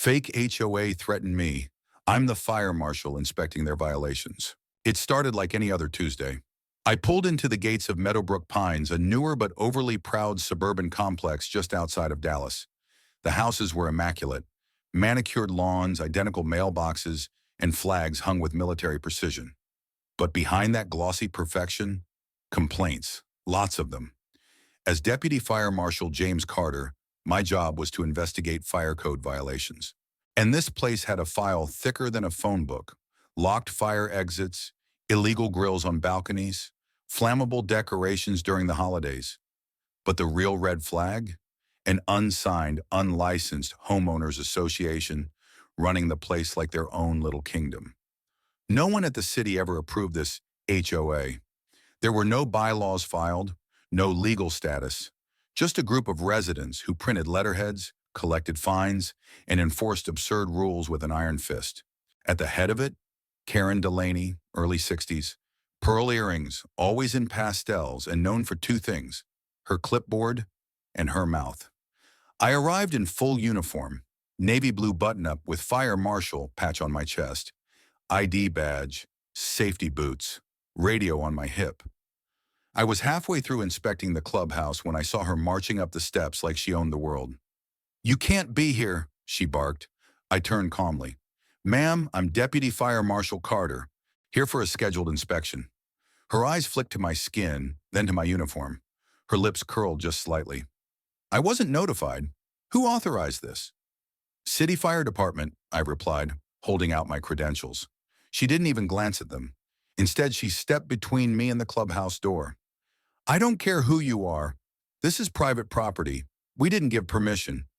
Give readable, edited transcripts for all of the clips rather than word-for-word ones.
Fake HOA threatened me. I'm the fire marshal inspecting their violations. It started like any other Tuesday. I pulled into the gates of Meadowbrook Pines, a newer but overly proud suburban complex just outside of Dallas. The houses were immaculate. Manicured lawns, identical mailboxes, and flags hung with military precision. But behind that glossy perfection, complaints, lots of them. As Deputy Fire Marshal James Carter, my job was to investigate fire code violations. And this place had a file thicker than a phone book: locked fire exits, illegal grills on balconies, flammable decorations during the holidays. But the real red flag? An unsigned, unlicensed homeowners association running the place like their own little kingdom. No one at the city ever approved this HOA. There were no bylaws filed, no legal status, just a group of residents who printed letterheads, collected fines, and enforced absurd rules with an iron fist. At the head of it, Karen Delaney, early 60s, pearl earrings, always in pastels and known for two things: her clipboard and her mouth. I arrived in full uniform, navy blue button-up with Fire Marshal patch on my chest, ID badge, safety boots, radio on my hip. I was halfway through inspecting the clubhouse when I saw her marching up the steps like she owned the world. "You can't be here," she barked. I turned calmly. "Ma'am, I'm Deputy Fire Marshal Carter, here for a scheduled inspection." Her eyes flicked to my skin, then to my uniform. Her lips curled just slightly. "I wasn't notified. Who authorized this?" "City Fire Department," I replied, holding out my credentials. She didn't even glance at them. Instead, she stepped between me and the clubhouse door. "I don't care who you are. This is private property. We didn't give permission."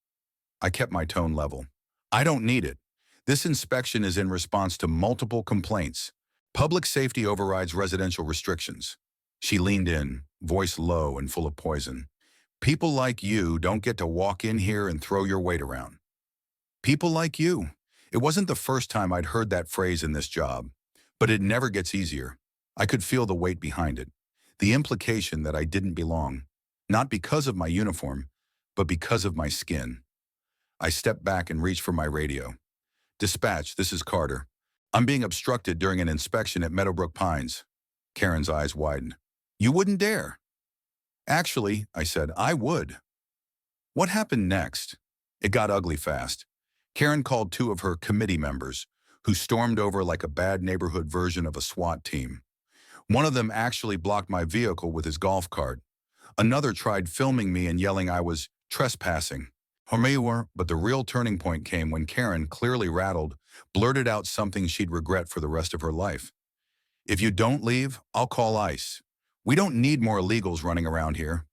I kept my tone level. "I don't need it. This inspection is in response to multiple complaints. Public safety overrides residential restrictions." She leaned in, voice low and full of poison. "People like you don't get to walk in here and throw your weight around." People like you. It wasn't the first time I'd heard that phrase in this job, but it never gets easier. I could feel the weight behind it, the implication that I didn't belong, not because of my uniform, but because of my skin. I stepped back and reached for my radio. "Dispatch, this is Carter. I'm being obstructed during an inspection at Meadowbrook Pines." Karen's eyes widened. "You wouldn't dare." "Actually," I said, "I would." What happened next? It got ugly fast. Karen called two of her committee members, who stormed over like a bad neighborhood version of a SWAT team. One of them actually blocked my vehicle with his golf cart. Another tried filming me and yelling I was trespassing. But the real turning point came when Karen, clearly rattled, blurted out something she'd regret for the rest of her life. "If you don't leave, I'll call ICE. We don't need more illegals running around here."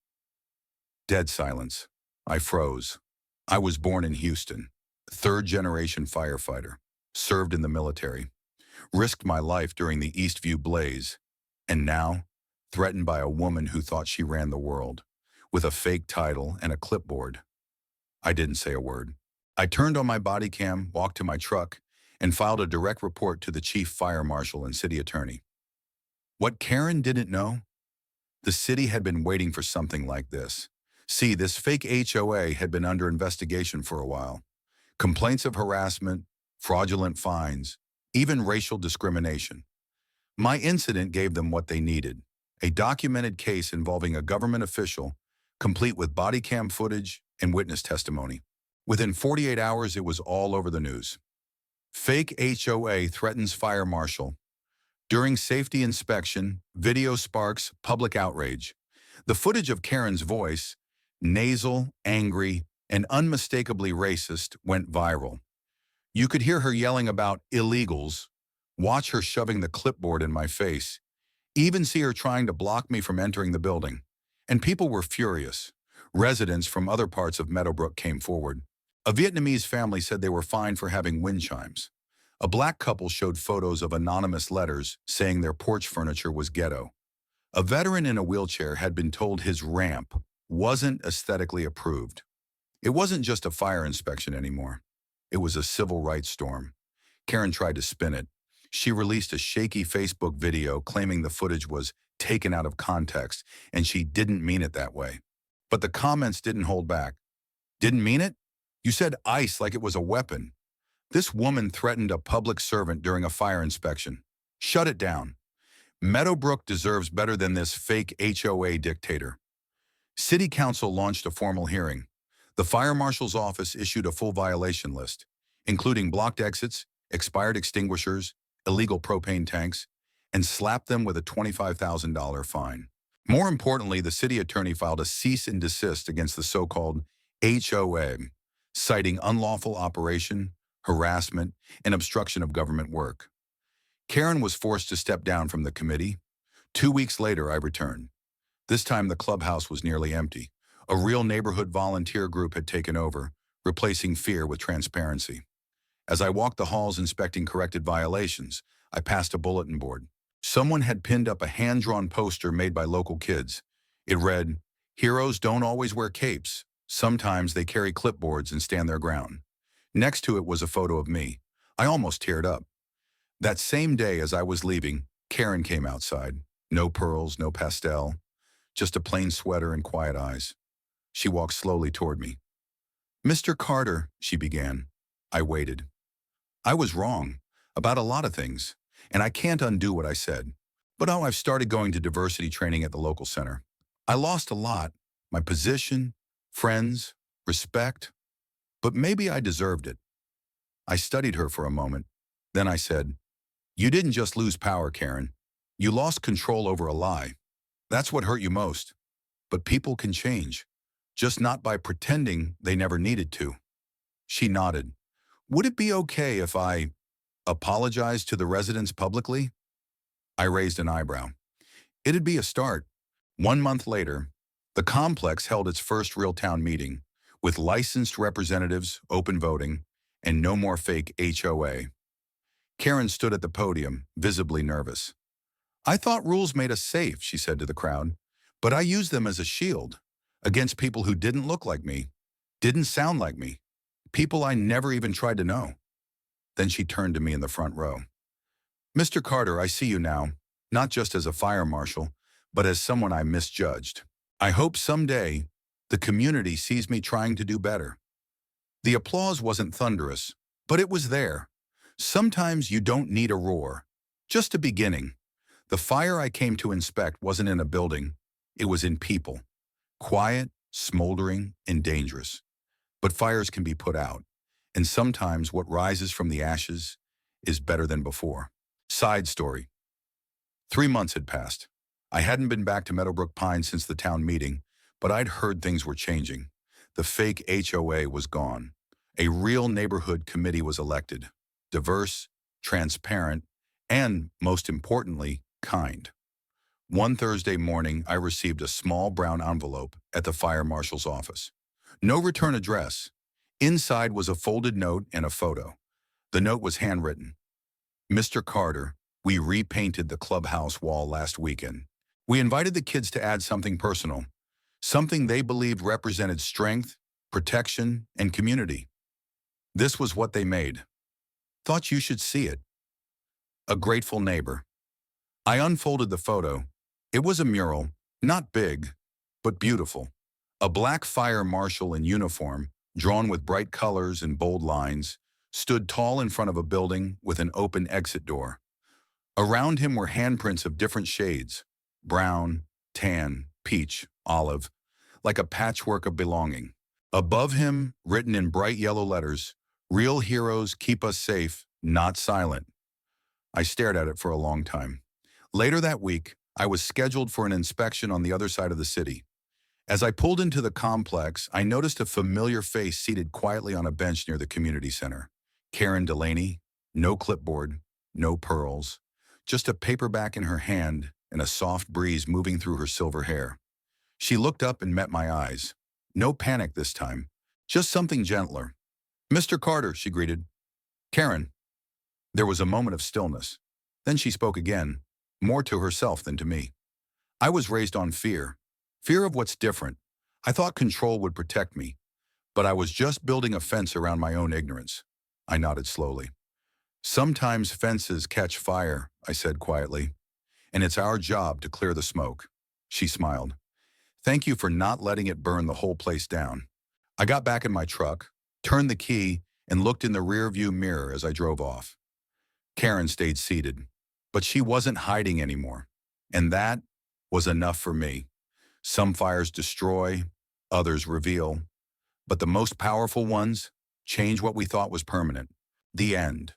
Dead silence. I froze. I was born in Houston, third-generation firefighter, served in the military, risked my life during the Eastview blaze, and now, threatened by a woman who thought she ran the world, with a fake title and a clipboard. I didn't say a word. I turned on my body cam, walked to my truck, and filed a direct report to the chief fire marshal and city attorney. What Karen didn't know? The city had been waiting for something like this. See, this fake HOA had been under investigation for a while. Complaints of harassment, fraudulent fines, even racial discrimination. My incident gave them what they needed: a documented case involving a government official, complete with body cam footage and witness testimony. Within 48 hours, it was all over the news. Fake HOA threatens fire marshal. During safety inspection, video sparks public outrage. The footage of Karen's voice, nasal, angry, and unmistakably racist, went viral. You could hear her yelling about illegals, watch her shoving the clipboard in my face, even see her trying to block me from entering the building. And people were furious. Residents from other parts of Meadowbrook came forward. A Vietnamese family said they were fined for having wind chimes. A black couple showed photos of anonymous letters saying their porch furniture was ghetto. A veteran in a wheelchair had been told his ramp wasn't aesthetically approved. It wasn't just a fire inspection anymore. It was a civil rights storm. Karen tried to spin it. She released a shaky Facebook video claiming the footage was taken out of context and she didn't mean it that way. But the comments didn't hold back. "Didn't mean it? You said ICE like it was a weapon. This woman threatened a public servant during a fire inspection. Shut it down. Meadowbrook deserves better than this fake HOA dictator. City Council launched a formal hearing. The fire marshal's office issued a full violation list, including blocked exits, expired extinguishers, illegal propane tanks, and slapped them with a $25,000 fine. More importantly, the city attorney filed a cease and desist against the so-called HOA, citing unlawful operation, harassment, and obstruction of government work. Karen was forced to step down from the committee. 2 weeks later, I returned. This time, the clubhouse was nearly empty. A real neighborhood volunteer group had taken over, replacing fear with transparency. As I walked the halls inspecting corrected violations, I passed a bulletin board. Someone had pinned up a hand-drawn poster made by local kids. It read, "Heroes don't always wear capes. Sometimes they carry clipboards and stand their ground." Next to it was a photo of me. I almost teared up. That same day as I was leaving, Karen came outside. No pearls, no pastel, just a plain sweater and quiet eyes. She walked slowly toward me. "Mr. Carter," she began. I waited. I was wrong about a lot of things, and I can't undo what I said. But now I've started going to diversity training at the local center. I lost a lot, my position, friends, respect, but maybe I deserved it. I studied her for a moment. Then I said, "You didn't just lose power, Karen. You lost control over a lie. That's what hurt you most. But people can change, just not by pretending they never needed to." She nodded. "Would it be okay if I apologized to the residents publicly?" I raised an eyebrow. It'd be a start. 1 month later, the complex held its first real town meeting, with licensed representatives, open voting, and no more fake HOA. Karen stood at the podium, visibly nervous. "I thought rules made us safe," she said to the crowd, "but I used them as a shield against people who didn't look like me, didn't sound like me, people I never even tried to know." Then she turned to me in the front row. "Mr. Carter, I see you now, not just as a fire marshal, but as someone I misjudged. I hope someday the community sees me trying to do better." The applause wasn't thunderous, but it was there. Sometimes you don't need a roar, just a beginning. The fire I came to inspect wasn't in a building, it was in people. Quiet, smoldering, and dangerous. But fires can be put out, and sometimes what rises from the ashes is better than before. Side story. 3 months had passed. I hadn't been back to Meadowbrook Pines since the town meeting, but I'd heard things were changing. The fake HOA was gone. A real neighborhood committee was elected. Diverse, transparent, and, most importantly, kind. One Thursday morning, I received a small brown envelope at the fire marshal's office. No return address. Inside was a folded note and a photo. The note was handwritten. "Mr. Carter, we repainted the clubhouse wall last weekend. We invited the kids to add something personal, something they believed represented strength, protection, and community. This was what they made. Thought you should see it. A grateful neighbor." I unfolded the photo. It was a mural, not big, but beautiful. A black fire marshal in uniform, drawn with bright colors and bold lines, stood tall in front of a building with an open exit door. Around him were handprints of different shades: brown, tan, peach, olive, like a patchwork of belonging. Above him, written in bright yellow letters, "Real heroes keep us safe, not silent." I stared at it for a long time. Later that week, I was scheduled for an inspection on the other side of the city. As I pulled into the complex, I noticed a familiar face seated quietly on a bench near the community center. Karen Delaney, no clipboard, no pearls, just a paperback in her hand and a soft breeze moving through her silver hair. She looked up and met my eyes. No panic this time, just something gentler. "Mr. Carter," she greeted. "Karen." There was a moment of stillness. Then she spoke again, more to herself than to me. "I was raised on fear. Fear of what's different. I thought control would protect me, but I was just building a fence around my own ignorance." I nodded slowly. "Sometimes fences catch fire," I said quietly, "and it's our job to clear the smoke." She smiled. "Thank you for not letting it burn the whole place down." I got back in my truck, turned the key, and looked in the rearview mirror as I drove off. Karen stayed seated, but she wasn't hiding anymore. And that was enough for me. Some fires destroy, others reveal, but the most powerful ones change what we thought was permanent. The end.